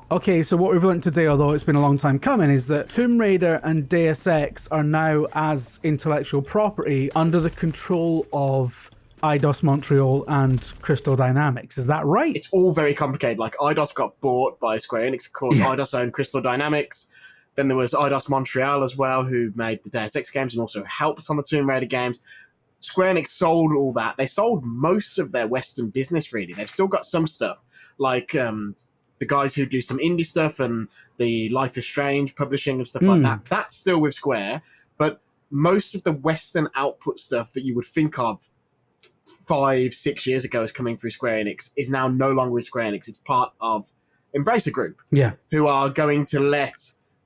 Okay, so what we've learned today, although it's been a long time coming, is that Tomb Raider and Deus Ex are now, as intellectual property, under the control of Eidos Montreal and Crystal Dynamics. Is that right? It's all very complicated. Like, Eidos got bought by Square Enix, of course. Yeah. Eidos owned Crystal Dynamics. Then there was Eidos Montreal as well, who made the Deus Ex games and also helped on the Tomb Raider games. Square Enix sold all that. They sold most of their Western business, really. They've still got some stuff, like the guys who do some indie stuff and the Life is Strange publishing and stuff like that. That's still with Square, but most of the Western output stuff that you would think of 5-6 years ago as coming through Square Enix is now no longer with Square Enix. It's part of Embracer Group, who are going to let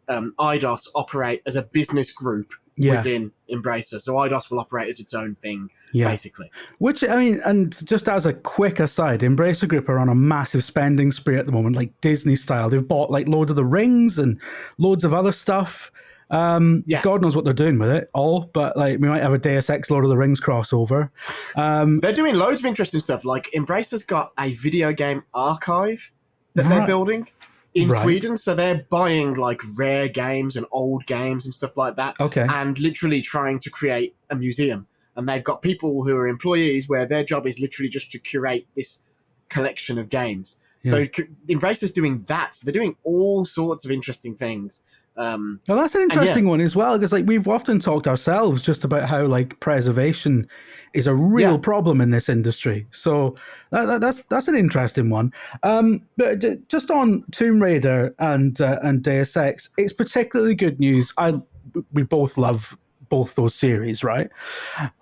Eidos operate as a business group within Embracer. So Eidos will operate as its own thing, basically. Which, I mean, and just as a quick aside, Embracer Group are on a massive spending spree at the moment, like Disney style. They've bought like Lord of the Rings and loads of other stuff. God knows what they're doing with it all, but like we might have a Deus Ex Lord of the Rings crossover. They're doing loads of interesting stuff. Like Embracer's got a video game archive that they're building in Sweden, so they're buying like rare games and old games and stuff like that, and literally trying to create a museum. And they've got people who are employees where their job is literally just to curate this collection of games. So Embracer's doing that. So they're doing all sorts of interesting things. Well, that's an interesting one as well, because like we've often talked ourselves just about how like preservation is a real problem in this industry. So that's an interesting one. But just on Tomb Raider and Deus Ex, it's particularly good news. We both love both those series, right?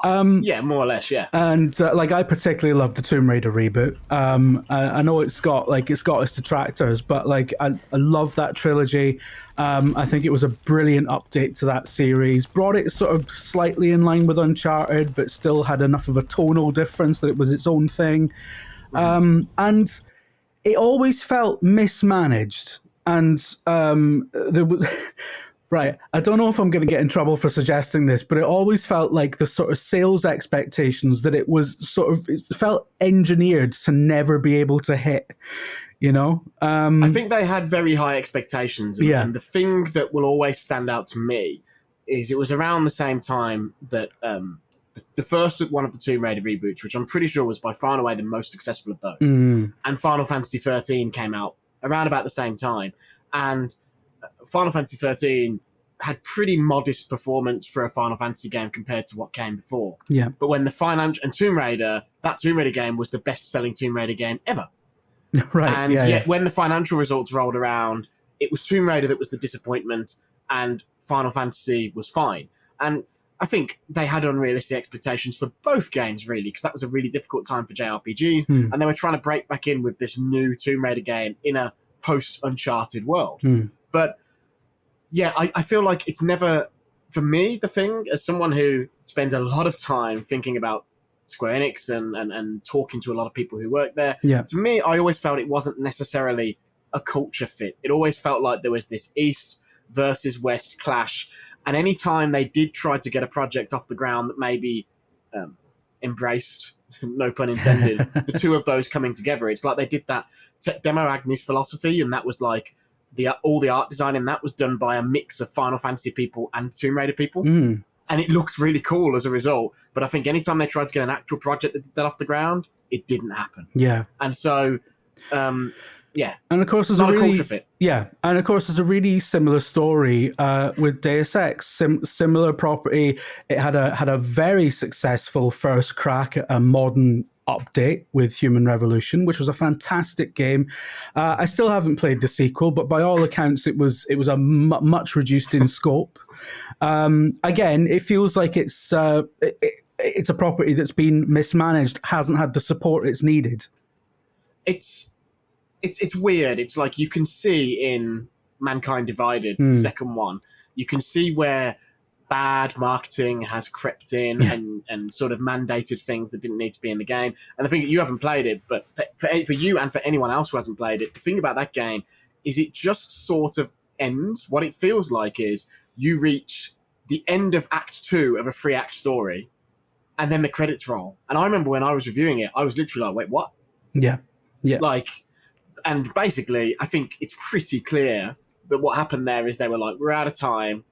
More or less, And like I particularly love the Tomb Raider reboot. I know it's got its detractors, but like I love that trilogy. I think it was a brilliant update to that series. Brought it sort of slightly in line with Uncharted, but still had enough of a tonal difference that it was its own thing. And it always felt mismanaged. And there was... Right. I don't know if I'm going to get in trouble for suggesting this, but it always felt like the sort of sales expectations that it felt engineered to never be able to hit, you know? I think they had very high expectations. And the thing that will always stand out to me is it was around the same time that the first one of the Tomb Raider reboots, which I'm pretty sure was by far and away the most successful of those, and Final Fantasy 13 came out around about the same time. And Final Fantasy 13 had pretty modest performance for a Final Fantasy game compared to what came before. But when and Tomb Raider, that Tomb Raider game was the best-selling Tomb Raider game ever. And yet when the financial results rolled around, it was Tomb Raider that was the disappointment, and Final Fantasy was fine. And I think they had unrealistic expectations for both games, really, because that was a really difficult time for JRPGs, and they were trying to break back in with this new Tomb Raider game in a post-Uncharted world. But yeah, I feel like it's never, for me, the thing, as someone who spends a lot of time thinking about Square Enix and talking to a lot of people who work there, to me, I always felt it wasn't necessarily a culture fit. It always felt like there was this East versus West clash. And any time they did try to get a project off the ground that maybe embraced, no pun intended, the two of those coming together, it's like they did that Demo Agnes philosophy, and that was like, all the art design in that was done by a mix of Final Fantasy people and Tomb Raider people. And it looked really cool as a result. But I think anytime they tried to get an actual project that did that off the ground, it didn't happen. And so, and of course, there's not a culture fit. And of course, there's a really similar story with Deus Ex. Similar property. It had a very successful first crack at a modern update with Human Revolution, which was a fantastic game. I still haven't played the sequel, but by all accounts, it was a much reduced in scope. Again, it feels like it's a property that's been mismanaged, hasn't had the support it's needed. It's weird. It's like you can see in Mankind Divided, the second one, you can see where bad marketing has crept in and sort of mandated things that didn't need to be in the game. And the thing that you haven't played it, but for you and for anyone else who hasn't played it, the thing about that game is it just sort of ends. What it feels like is you reach the end of Act 2 of a 3-act story, and then the credits roll. And I remember when I was reviewing it, I was literally like, wait, what? Yeah. Like, And basically, I think it's pretty clear that what happened there is they were like, we're out of time.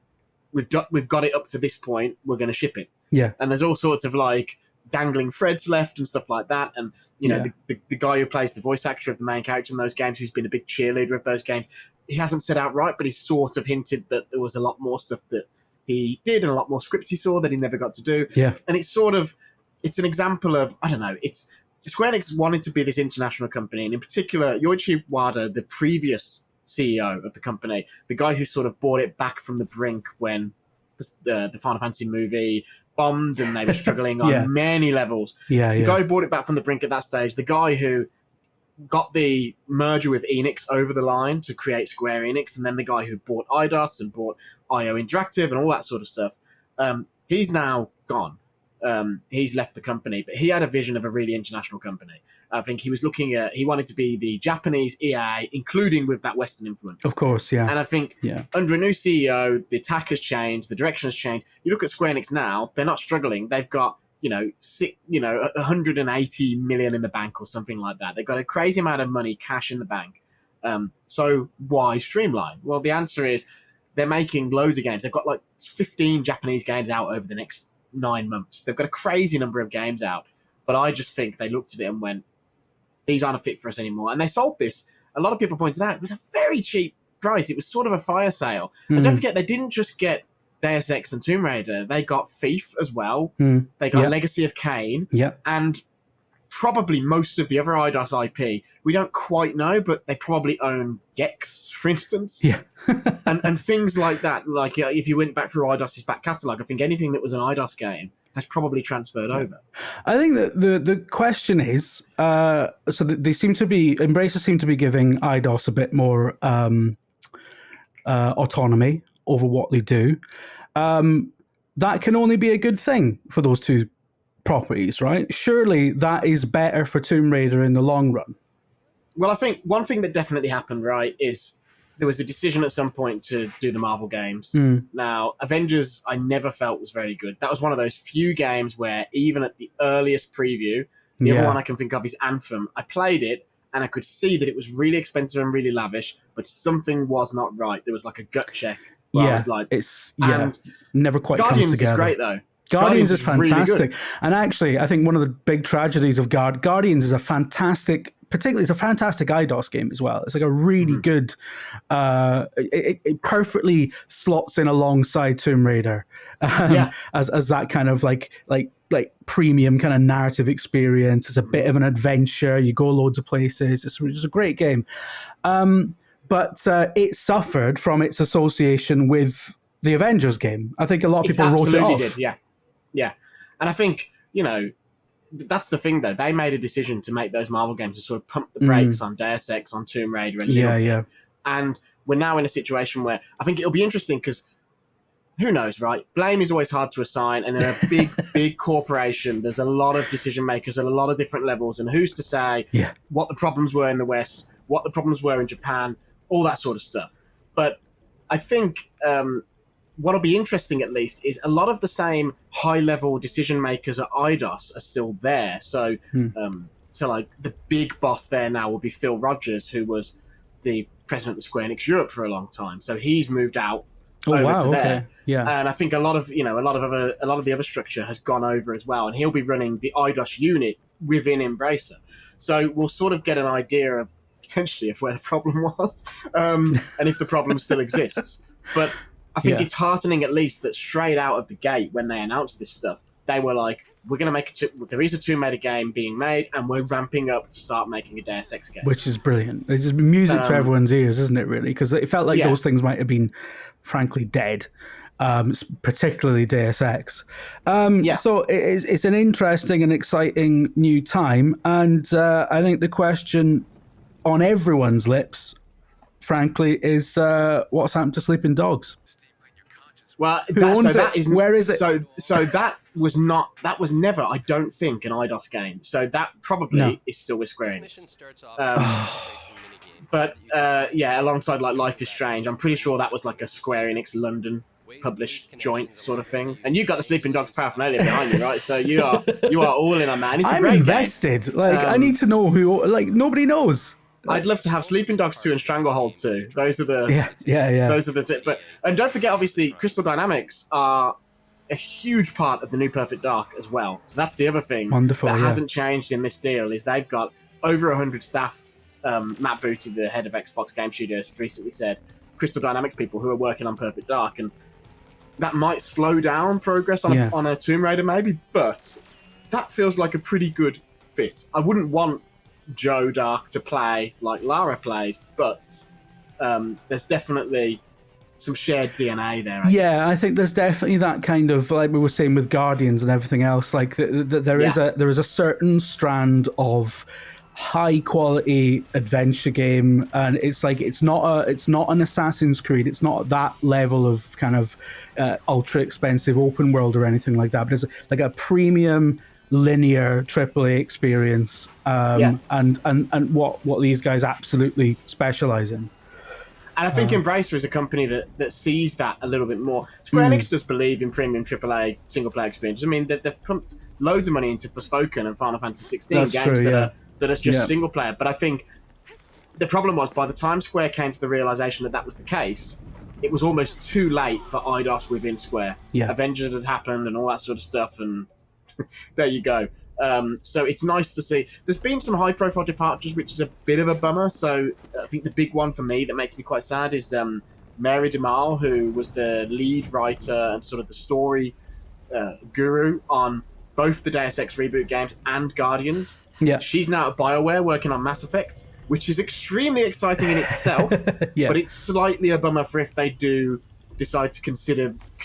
We've got it up to this point. We're going to ship it. Yeah. And there's all sorts of like dangling threads left and stuff like that. And, you know, the guy who plays the voice actor of the main character in those games, who's been a big cheerleader of those games, he hasn't said outright, but he sort of hinted that there was a lot more stuff that he did and a lot more scripts he saw that he never got to do. Yeah. And it's sort of, it's an example of, I don't know, it's Square Enix wanted to be this international company, and in particular, Yoichi Wada, the previous CEO of the company, the guy who sort of brought it back from the brink when the Final Fantasy movie bombed and they were struggling on many levels. The guy who brought it back from the brink at that stage, the guy who got the merger with Enix over the line to create Square Enix, and then the guy who bought Eidos and bought IO Interactive and all that sort of stuff, he's now gone. He's left the company, but he had a vision of a really international company. I think he was looking at, he wanted to be the Japanese EA, including with that Western influence. Of course, yeah. And I think under a new CEO, the attack has changed, the direction has changed. You look at Square Enix now, they're not struggling. They've got, 180 million in the bank or something like that. They've got a crazy amount of money, cash in the bank. So why streamline? Well, the answer is they're making loads of games. They've got like 15 Japanese games out over the next 9 months. They've got a crazy number of games out, but I just think they looked at it and went, these aren't a fit for us anymore. And they sold this. A lot of people pointed out it was a very cheap price. It was sort of a fire sale. And don't forget, they didn't just get Deus Ex and Tomb Raider. They got Thief as well. They got Legacy of Kain. And probably most of the other Eidos IP. We don't quite know, but they probably own Gex, for instance. and things like that. Like if you went back through Eidos' back catalogue, I think anything that was an Eidos game has probably transferred over. I think that the question is, they seem to be, Embracer seem to be giving Eidos a bit more autonomy over what they do. That can only be a good thing for those two properties, right? Surely that is better for Tomb Raider in the long run. Well, I think one thing that definitely happened, right, is there was a decision at some point to do the Marvel games. Now, Avengers, I never felt was very good. That was one of those few games where even at the earliest preview, the other one I can think of is Anthem. I played it, and I could see that it was really expensive and really lavish, but something was not right. There was like a gut check. I was like, never quite Guardians comes together. Is great, though. Guardians is fantastic. Really, and actually, I think one of the big tragedies of Guardians is a fantastic, particularly it's a fantastic Eidos game as well. It's like a really good, it perfectly slots in alongside Tomb Raider as that kind of like premium kind of narrative experience. It's a bit of an adventure. You go loads of places. It's a great game. But it suffered from its association with the Avengers game. I think a lot of people wrote it off. Did, yeah. And I think, that's the thing, though. They made a decision to make those Marvel games to sort of pump the brakes on Deus Ex, on Tomb Raider. And And we're now in a situation where I think it'll be interesting because who knows, right? Blame is always hard to assign. And in a big corporation, there's a lot of decision makers at a lot of different levels. And who's to say what the problems were in the West, what the problems were in Japan, all that sort of stuff. But I think what'll be interesting, at least, is a lot of the same high-level decision makers at Eidos are still there. So, like the big boss there now will be Phil Rogers, who was the president of Square Enix Europe for a long time. So he's moved out over to there. And I think a lot of the other structure has gone over as well, and he'll be running the Eidos unit within Embracer. So we'll sort of get an idea of potentially of where the problem was, and if the problem still exists. But I think it's heartening, at least, that straight out of the gate, when they announced this stuff, they were like, we're going to make there is a Tomb Raider game being made, and we're ramping up to start making a Deus Ex game. Which is brilliant. It's just music to everyone's ears, isn't it, really? Because it felt like those things might have been, frankly, dead. Particularly Deus Ex. So it's an interesting and exciting new time, and I think the question on everyone's lips, frankly, is what's happened to Sleeping Dogs? Well, where is it? So that was never, I don't think, an Eidos game. So that probably is still with Square Enix. But alongside like Life is Strange, I'm pretty sure that was like a Square Enix London published joint sort of thing. And you got the Sleeping Dogs paraphernalia behind you, right? So you are all in on that. And it's a great invested. Game. Like I need to know who. Like nobody knows. I'd love to have Sleeping Dogs 2 and Stranglehold 2. Those are the Those are the two. And don't forget, obviously, Crystal Dynamics are a huge part of the new Perfect Dark as well. So that's the other thing that hasn't changed in this deal is they've got over 100 staff. Matt Booty, the head of Xbox Game Studios, recently said Crystal Dynamics people who are working on Perfect Dark, and that might slow down progress on a Tomb Raider maybe, but that feels like a pretty good fit. I wouldn't want Joe Dark to play like Lara plays, but there's definitely some shared DNA there. I think there's definitely that kind of, like we were saying with Guardians and everything else, like there is a certain strand of high quality adventure game, and it's like it's not an Assassin's Creed, it's not that level of kind of ultra expensive open world or anything like that, but it's like a premium linear AAA experience, and what these guys absolutely specialize in. And I think Embracer is a company that sees that a little bit more. Square Enix does believe in premium AAA single-player experiences. I mean, they've pumped loads of money into Forspoken and Final Fantasy 16 games that are just single-player. But I think the problem was, by the time Square came to the realization that was the case, it was almost too late for Eidos within Square. Avengers had happened and all that sort of stuff, and there you go. So it's nice to see. There's been some high-profile departures, which is a bit of a bummer. So I think the big one for me that makes me quite sad is Mary DeMarle, who was the lead writer and sort of the story guru on both the Deus Ex Reboot games and Guardians. Yeah, she's now at BioWare working on Mass Effect, which is extremely exciting in itself. But it's slightly a bummer for if they do decide to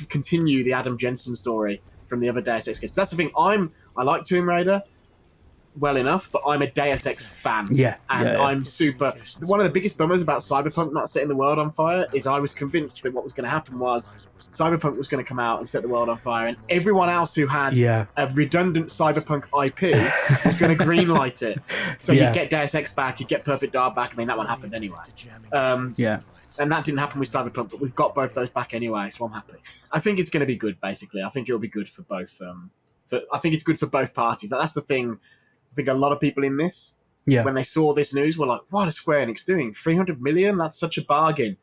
continue the Adam Jensen story from the other Deus Ex games. That's the thing. I like Tomb Raider well enough, but I'm a Deus Ex fan. I'm super... One of the biggest bummers about Cyberpunk not setting the world on fire is I was convinced that what was going to happen was Cyberpunk was going to come out and set the world on fire, and everyone else who had a redundant Cyberpunk IP was going to greenlight it. So you get Deus Ex back, you get Perfect Dark back. I mean, that one happened anyway. And that didn't happen with Cyberpunk, but we've got both those back anyway, so I'm happy. I think it's going to be good, basically. I think it'll be good for both... I think it's good for both parties. That's the thing. I think a lot of people in this, when they saw this news, were like, what is Square Enix doing? 300 million? That's such a bargain.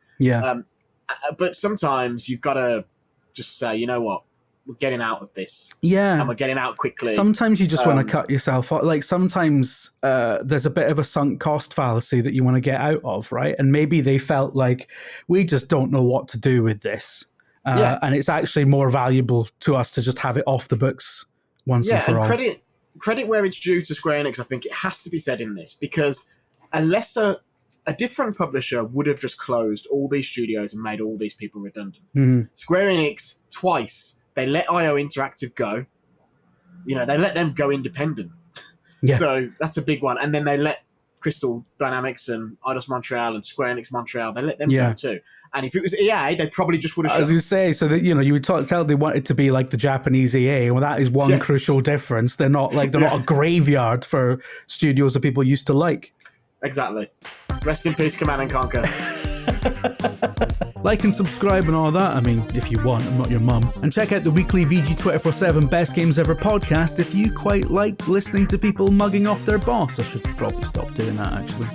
But sometimes you've got to just say, you know what? We're getting out of this. And we're getting out quickly. Sometimes you just want to cut yourself off. Like sometimes there's a bit of a sunk cost fallacy that you want to get out of, right? And maybe they felt like, we just don't know what to do with this. And it's actually more valuable to us to just have it off the books once and for all. Credit where it's due to Square Enix. I think it has to be said in this, because unless a different publisher would have just closed all these studios and made all these people redundant. Square Enix, twice, they let IO Interactive go. You know, they let them go independent. So that's a big one. And then they let Crystal Dynamics and Eidos Montreal and Square Enix Montreal, they let them go too. And if it was EA, they probably just would have shut. I was going to say, so that, you know, you would tell they wanted to be like the Japanese EA. Well, that is one crucial difference. They're not like, they're not a graveyard for studios that people used to like. Exactly. Rest in peace, Command and Conquer. Like and subscribe and all that. I mean, if you want, I'm not your mum. And check out the weekly VG247 Best Games Ever podcast if you quite like listening to people mugging off their boss. I should probably stop doing that, actually.